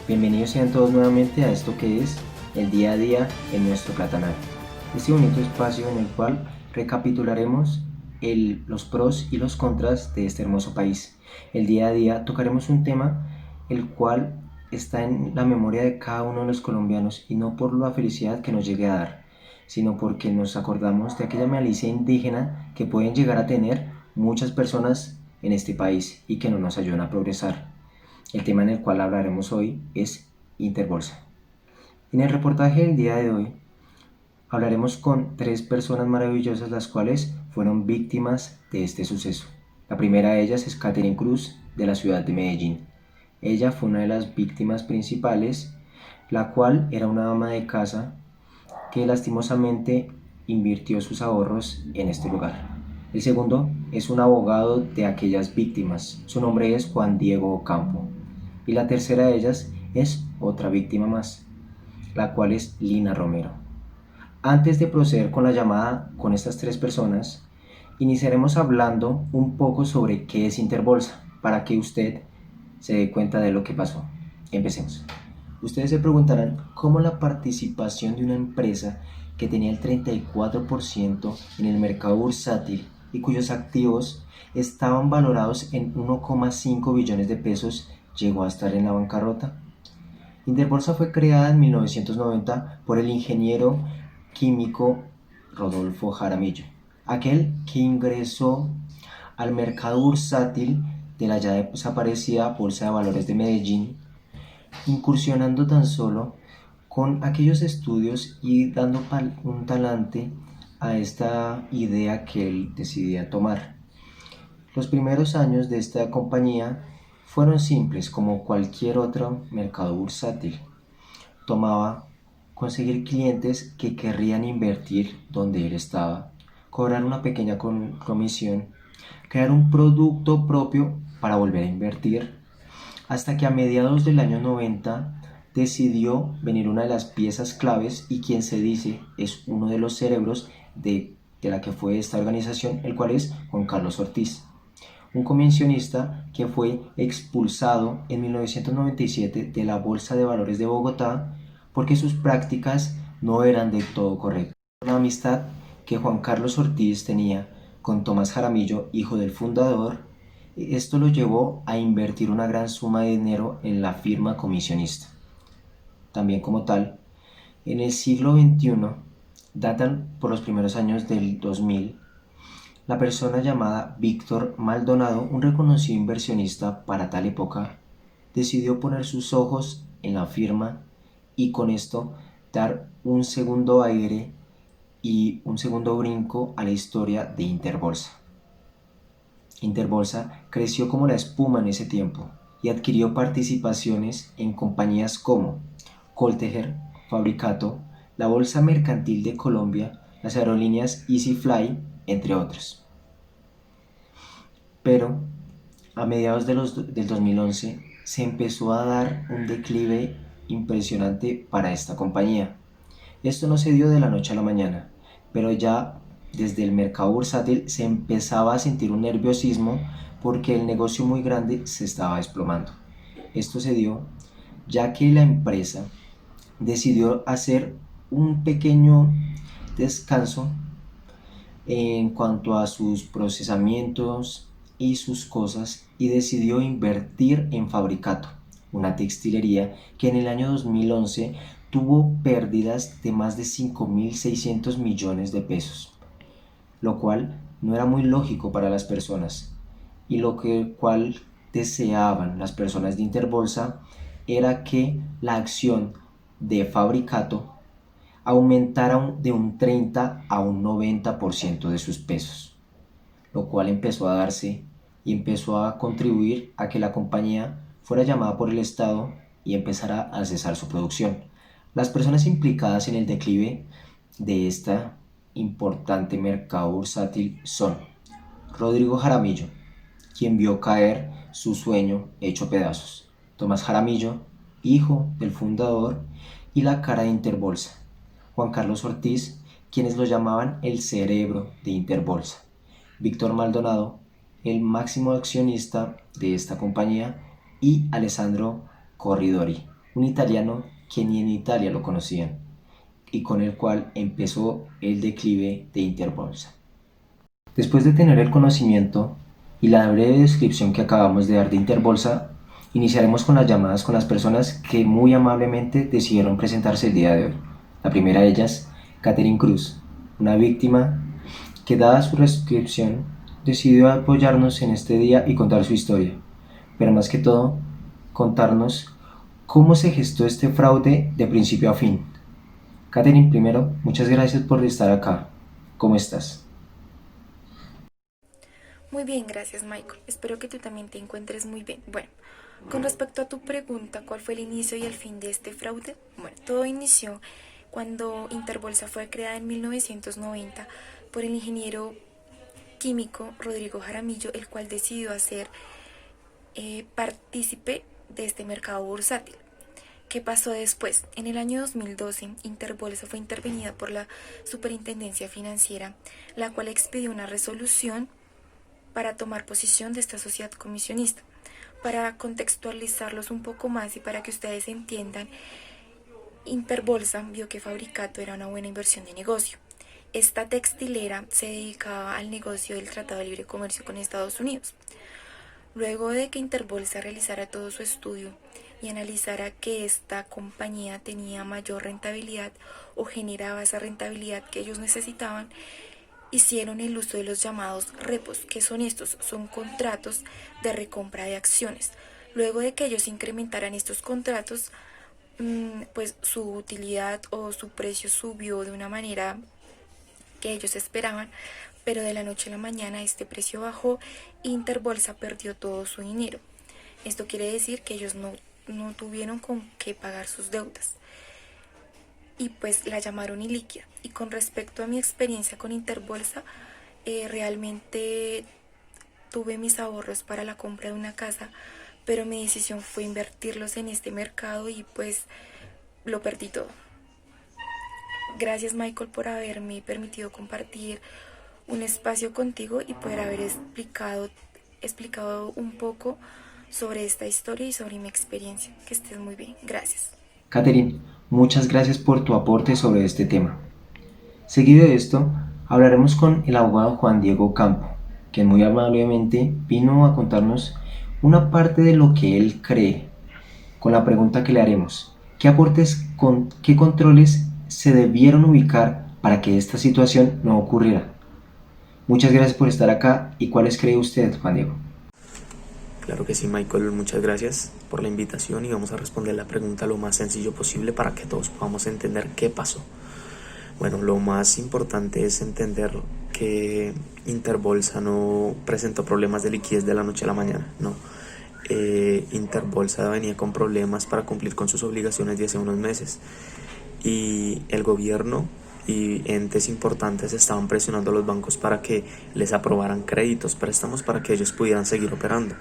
Bienvenidos sean todos nuevamente a esto que es el día a día en nuestro platanal. Este bonito espacio en el cual recapitularemos los pros y los contras de este hermoso país. El día a día tocaremos un tema el cual está en la memoria de cada uno de los colombianos, y no por la felicidad que nos llegue a dar, sino porque nos acordamos de aquella malicia indígena que pueden llegar a tener muchas personas en este país y que no nos ayudan a progresar. El tema en el cual hablaremos hoy es Interbolsa. En el reportaje del día de hoy hablaremos con tres personas maravillosas, las cuales fueron víctimas de este suceso. La primera de ellas es Catherine Cruz, de la ciudad de Medellín. Ella fue una de las víctimas principales, la cual era una ama de casa que lastimosamente invirtió sus ahorros en este lugar. El segundo es un abogado de aquellas víctimas. Su nombre es Juan Diego Ocampo. Y la tercera de ellas es otra víctima más, la cual es Lina Romero. Antes de proceder con la llamada con estas tres personas, iniciaremos hablando un poco sobre qué es Interbolsa, para que usted se dé cuenta de lo que pasó. Empecemos. Ustedes se preguntarán cómo la participación de una empresa que tenía el 34% en el mercado bursátil y cuyos activos estaban valorados en 1,5 billones de pesos llegó a estar en la bancarrota. Interbolsa fue creada en 1990 por el ingeniero químico Rodolfo Jaramillo, aquel que ingresó al mercado bursátil de la ya desaparecida Bolsa de Valores de Medellín, incursionando tan solo con aquellos estudios y dando un talante a esta idea que él decidía tomar. Los primeros años de esta compañía fueron simples como cualquier otro mercado bursátil. Tomaba conseguir clientes que querrían invertir donde él estaba, cobrar una pequeña comisión, crear un producto propio para volver a invertir, hasta que a mediados del año 90 decidió venir una de las piezas claves y quien se dice es uno de los cerebros de la que fue esta organización, el cual es Juan Carlos Ortiz, un comisionista que fue expulsado en 1997 de la Bolsa de Valores de Bogotá porque sus prácticas no eran del todo correctas. La amistad que Juan Carlos Ortiz tenía con Tomás Jaramillo, hijo del fundador, esto lo llevó a invertir una gran suma de dinero en la firma comisionista. También como tal, en el siglo XXI, datan por los primeros años del 2000, la persona llamada Víctor Maldonado, un reconocido inversionista para tal época, decidió poner sus ojos en la firma y con esto dar un segundo aire y un segundo brinco a la historia de Interbolsa. Interbolsa creció como la espuma en ese tiempo y adquirió participaciones en compañías como Coltejer, Fabricato, la Bolsa Mercantil de Colombia, las aerolíneas EasyFly, entre otros. Pero a mediados del 2011 se empezó a dar un declive impresionante para esta compañía. Esto no se dio de la noche a la mañana, pero ya desde el mercado bursátil se empezaba a sentir un nerviosismo porque el negocio muy grande se estaba desplomando. Esto se dio ya que la empresa decidió hacer un pequeño descanso en cuanto a sus procesamientos y sus cosas y decidió invertir en Fabricato, una textilería que en el año 2011 tuvo pérdidas de más de 5.600 millones de pesos, lo cual no era muy lógico para las personas, y cual deseaban las personas de Interbolsa era que la acción de Fabricato aumentara de un 30 a un 90% de sus pesos, lo cual empezó a darse y empezó a contribuir a que la compañía fuera llamada por el Estado y empezara a cesar su producción. Las personas implicadas en el declive de este importante mercado bursátil son Rodrigo Jaramillo, quien vio caer su sueño hecho pedazos; Tomás Jaramillo, hijo del fundador y la cara de Interbolsa; Juan Carlos Ortiz, quienes lo llamaban el cerebro de Interbolsa. Víctor Maldonado, el máximo accionista de esta compañía, y Alessandro Corridori, un italiano que ni en Italia lo conocían y con el cual empezó el declive de Interbolsa. Después de tener el conocimiento y la breve descripción que acabamos de dar de Interbolsa, iniciaremos con las llamadas con las personas que muy amablemente decidieron presentarse el día de hoy. La primera de ellas, Catherine Cruz, una víctima que, dada su descripción, decidió apoyarnos en este día y contar su historia, pero más que todo, contarnos cómo se gestó este fraude de principio a fin. Catherine, primero, muchas gracias por estar acá. ¿Cómo estás? Muy bien, gracias Michael. Espero que tú también te encuentres muy bien. Bueno, con respecto a tu pregunta, ¿cuál fue el inicio y el fin de este fraude? Bueno, todo inició cuando Interbolsa fue creada en 1990 por el ingeniero químico Rodrigo Jaramillo, el cual decidió hacer partícipe de este mercado bursátil. ¿Qué pasó después? En el año 2012, Interbolsa fue intervenida por la Superintendencia Financiera, la cual expidió una resolución para tomar posición de esta sociedad comisionista. Para contextualizarlos un poco más y para que ustedes entiendan, Interbolsa vio que Fabricato era una buena inversión de negocio. Esta textilera se dedicaba al negocio del Tratado de Libre Comercio con Estados Unidos. Luego de que Interbolsa realizara todo su estudio y analizara que esta compañía tenía mayor rentabilidad o generaba esa rentabilidad que ellos necesitaban, hicieron el uso de los llamados repos. ¿Qué son estos? Son contratos de recompra de acciones. Luego de que ellos incrementaran estos contratos, pues su utilidad o su precio subió de una manera que ellos esperaban, pero de la noche a la mañana este precio bajó e Interbolsa perdió todo su dinero. Esto quiere decir que ellos no tuvieron con qué pagar sus deudas y pues la llamaron ilíquida. Y con respecto a mi experiencia con Interbolsa, realmente tuve mis ahorros para la compra de una casa, pero mi decisión fue invertirlos en este mercado y pues lo perdí todo. Gracias Michael por haberme permitido compartir un espacio contigo y poder haber explicado un poco sobre esta historia y sobre mi experiencia. Que estés muy bien. Gracias. Catherine, muchas gracias por tu aporte sobre este tema. Seguido de esto, hablaremos con el abogado Juan Diego Campo, quien muy amablemente vino a contarnos una parte de lo que él cree, con la pregunta que le haremos: ¿qué aportes, qué controles se debieron ubicar para que esta situación no ocurriera? Muchas gracias por estar acá. ¿Y cuáles cree usted, Juan Diego? Claro que sí, Michael, muchas gracias por la invitación y vamos a responder la pregunta lo más sencillo posible para que todos podamos entender qué pasó. Bueno, lo más importante es entender que Interbolsa no presentó problemas de liquidez de la noche a la mañana, no. Interbolsa venía con problemas para cumplir con sus obligaciones de hace unos meses y el gobierno y entes importantes estaban presionando a los bancos para que les aprobaran créditos, préstamos para que ellos pudieran seguir operando.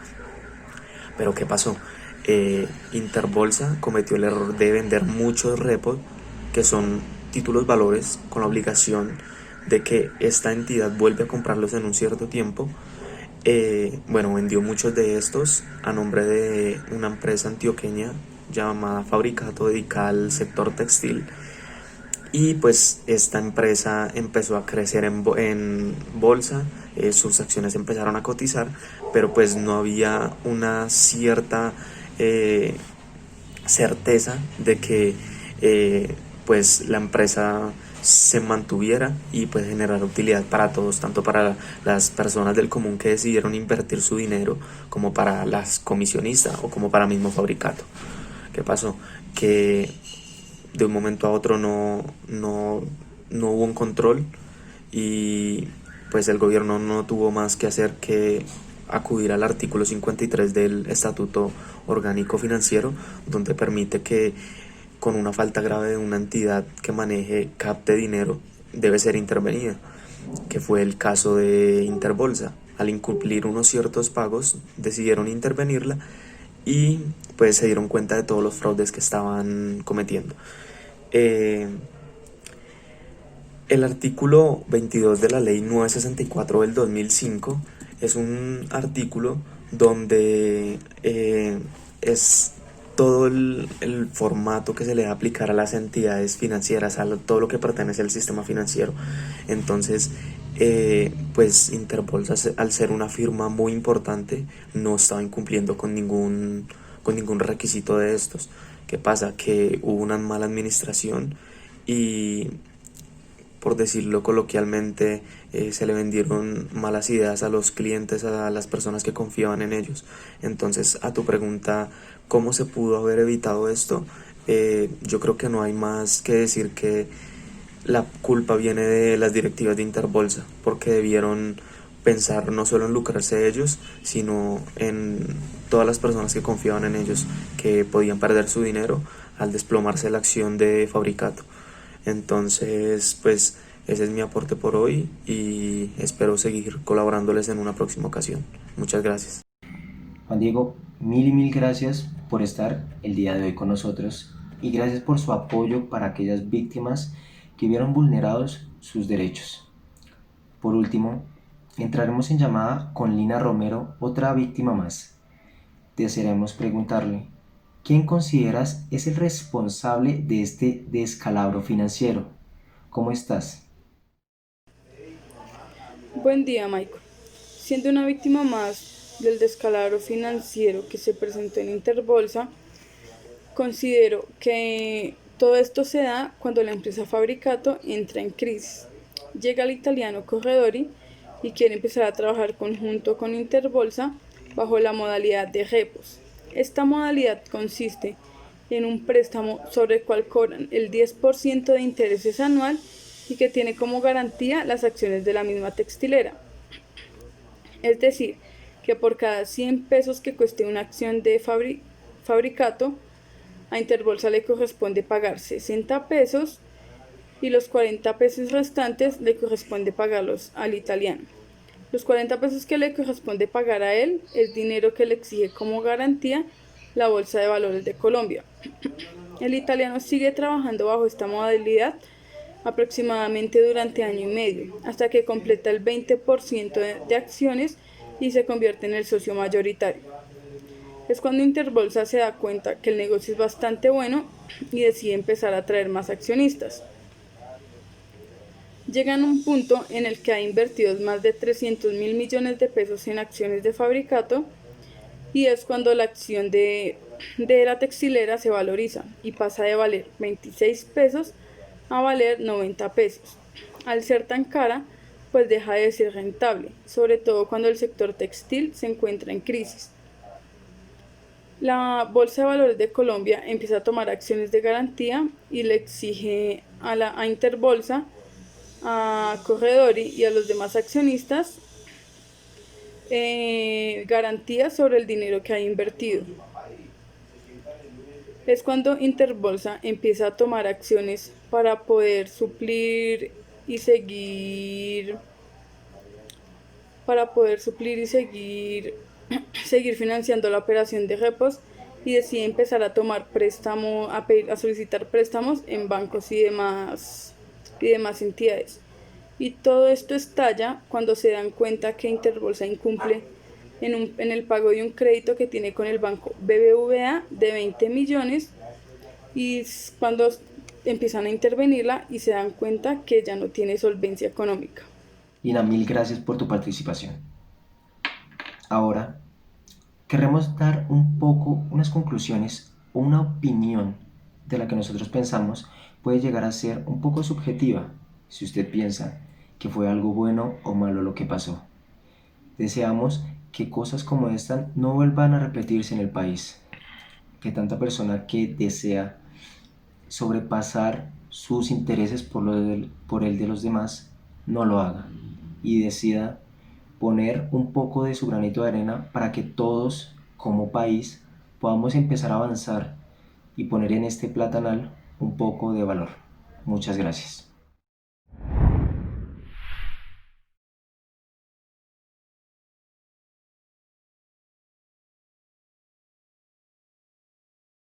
Pero ¿qué pasó? Interbolsa cometió el error de vender muchos repos, que son títulos valores, con la obligación de que esta entidad vuelve a comprarlos en un cierto tiempo. Bueno, vendió muchos de estos a nombre de una empresa antioqueña llamada Fabricato, dedicada al sector textil. Y pues esta empresa empezó a crecer en bolsa, sus acciones empezaron a cotizar, pero pues no había una cierta certeza de que pues la empresa se mantuviera y pues generar utilidad para todos, tanto para las personas del común que decidieron invertir su dinero, como para las comisionistas o como para mismo Fabricato. ¿Qué pasó? Que de un momento a otro no hubo un control y pues el gobierno no tuvo más que hacer que acudir al artículo 53 del Estatuto Orgánico Financiero, donde permite que con una falta grave de una entidad que maneje, capte dinero, debe ser intervenida, que fue el caso de Interbolsa. Al incumplir unos ciertos pagos, decidieron intervenirla y pues se dieron cuenta de todos los fraudes que estaban cometiendo. El artículo 22 de la ley 964 del 2005 es un artículo donde es todo el formato que se le va a aplicar a las entidades financieras, todo lo que pertenece al sistema financiero. Entonces, pues Interbolsa, al ser una firma muy importante, no estaba incumpliendo con ningún requisito de estos. ¿Qué pasa? Que hubo una mala administración y, por decirlo coloquialmente, se le vendieron malas ideas a los clientes, a las personas que confiaban en ellos. Entonces, a tu pregunta, ¿cómo se pudo haber evitado esto? Yo creo que no hay más que decir que la culpa viene de las directivas de Interbolsa, porque debieron pensar no solo en lucrarse ellos, sino en todas las personas que confiaban en ellos, que podían perder su dinero al desplomarse la acción de Fabricato. Entonces, pues ese es mi aporte por hoy y espero seguir colaborándoles en una próxima ocasión. Muchas gracias. Juan Diego, mil y mil gracias por estar el día de hoy con nosotros y gracias por su apoyo para aquellas víctimas que vieron vulnerados sus derechos. Por último, entraremos en llamada con Lina Romero, otra víctima más. Desearemos preguntarle, ¿quién consideras es el responsable de este descalabro financiero? ¿Cómo estás? Buen día, Michael. Siendo una víctima más del descalabro financiero que se presentó en Interbolsa, considero que todo esto se da cuando la empresa Fabricato entra en crisis. Llega el italiano Corredori y quiere empezar a trabajar conjunto con Interbolsa bajo la modalidad de repos. Esta modalidad consiste en un préstamo sobre el cual cobran el 10% de intereses anual y que tiene como garantía las acciones de la misma textilera. Es decir, que por cada 100 pesos que cueste una acción de Fabricato, a Interbolsa le corresponde pagar 60 pesos y los 40 pesos restantes le corresponde pagarlos al italiano. Los 40 pesos que le corresponde pagar a él es dinero que le exige como garantía la Bolsa de Valores de Colombia. El italiano sigue trabajando bajo esta modalidad aproximadamente durante año y medio, hasta que completa el 20% de acciones y se convierte en el socio mayoritario. Es cuando Interbolsa se da cuenta que el negocio es bastante bueno y decide empezar a atraer más accionistas. Llegan a un punto en el que ha invertido más de 300.000 millones de pesos en acciones de Fabricato y es cuando la acción de la textilera se valoriza y pasa de valer 26 pesos a valer 90 pesos. Al ser tan cara, pues deja de ser rentable, sobre todo cuando el sector textil se encuentra en crisis. La Bolsa de Valores de Colombia empieza a tomar acciones de garantía y le exige a Interbolsa, a Corredori y a los demás accionistas garantías sobre el dinero que ha invertido. Es cuando Interbolsa empieza a tomar acciones para poder suplir y seguir seguir financiando la operación de repos y decide empezar a tomar a solicitar préstamos en bancos y demás entidades. Y todo esto estalla cuando se dan cuenta que Interbolsa incumple en el pago de un crédito que tiene con el banco BBVA de 20 millones y cuando empiezan a intervenirla y se dan cuenta que ya no tiene solvencia económica. Lina, mil gracias por tu participación. Ahora, queremos dar un poco unas conclusiones o una opinión de la que nosotros pensamos puede llegar a ser un poco subjetiva, si usted piensa que fue algo bueno o malo lo que pasó. Deseamos que cosas como esta no vuelvan a repetirse en el país, que tanta persona que desea sobrepasar sus intereses por el de los demás no lo haga y decida poner un poco de su granito de arena para que todos como país podamos empezar a avanzar y poner en este platanal un poco de valor. Muchas gracias.